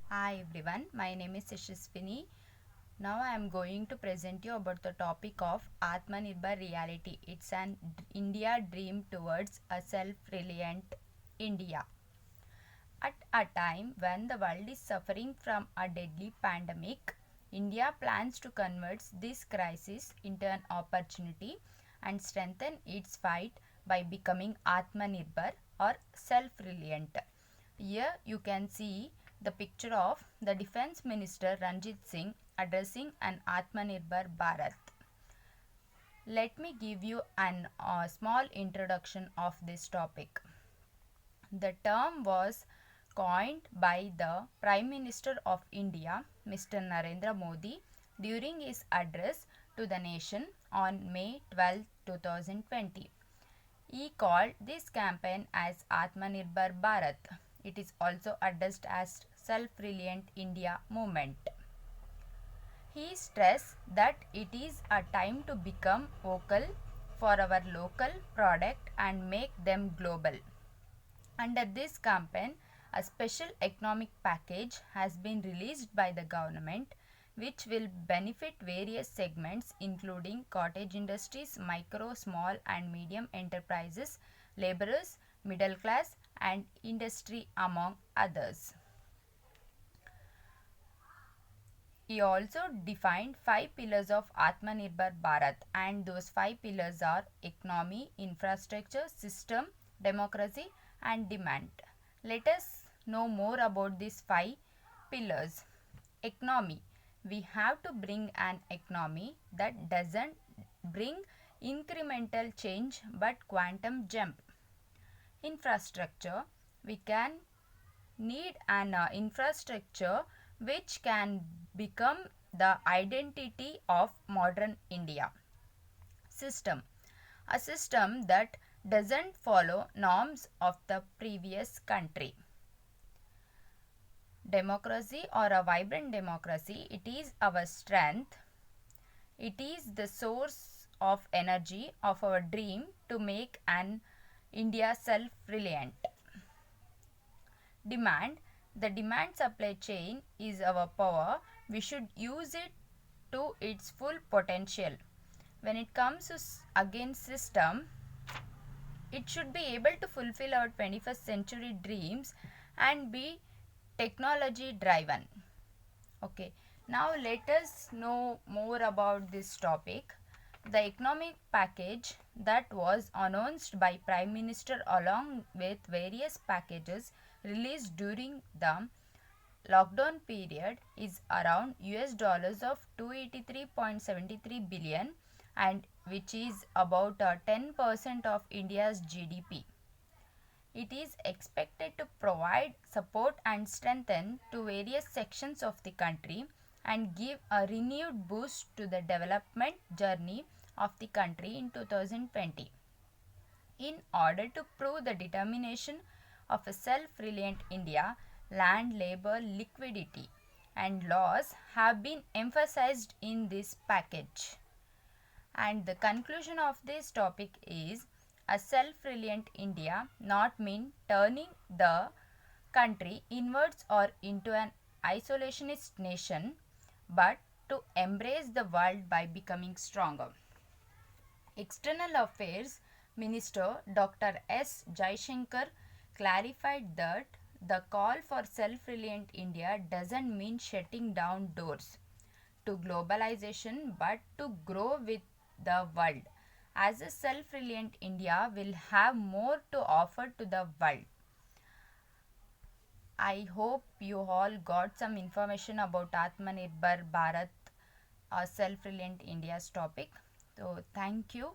Hi everyone, my name is Yashaswini. Now I am going to present you about the topic of Atmanirbhar reality. It's an India dream towards a self-reliant India. At a time when the world is suffering from a deadly pandemic, India plans to convert this crisis into an opportunity and strengthen its fight by becoming Atmanirbhar or self-reliant. Here you can see the picture of the Defence Minister Ranjit Singh addressing an Atmanirbhar Bharat. Let me give you a small introduction of this topic. The term was coined by the Prime Minister of India, Mr. Narendra Modi, during his address to the nation on May 12, 2020. He called this campaign as Atmanirbhar Bharat. It is also addressed as Self-Reliant India movement. He stressed that it is a time to become vocal for our local product and make them global. Under this campaign, a special economic package has been released by the government which will benefit various segments including cottage industries, micro, small and medium enterprises, laborers, middle class and industry among others. He also defined 5 pillars of Atmanirbhar Bharat, and those 5 pillars are economy, infrastructure, system, democracy and demand. Let us know more about these 5 pillars. Economy. We have to bring an economy that doesn't bring incremental change but quantum jump. Infrastructure. We can need an infrastructure which can become the identity of modern India. System. A system that doesn't follow norms of the previous country. Democracy or a vibrant democracy, it is our strength. It is the source of energy of our dream to make an India self-reliant. Demand. The demand supply chain is our power. We should use it to its full potential. When it comes to again system, it should be able to fulfill our 21st century dreams and be technology driven. Okay, now let us know more about this topic. The economic package that was announced by Prime Minister along with various packages released during the lockdown period is around US dollars of 283.73 billion, and which is about 10% of India's GDP. It is expected to provide support and strengthen to various sections of the country and give a renewed boost to the development journey of the country in 2020. In order to prove the determination of a self-reliant India, land, labor, liquidity and laws have been emphasized in this package. And the conclusion of this topic is a self-reliant India not mean turning the country inwards or into an isolationist nation, but to embrace the world by becoming stronger. External Affairs Minister Dr. S. Jaishankar clarified that the call for self-reliant India doesn't mean shutting down doors to globalization but to grow with the world. As a self-reliant India will have more to offer to the world. I hope you all got some information about Atmanirbhar Bharat, self-reliant India's topic. So thank you.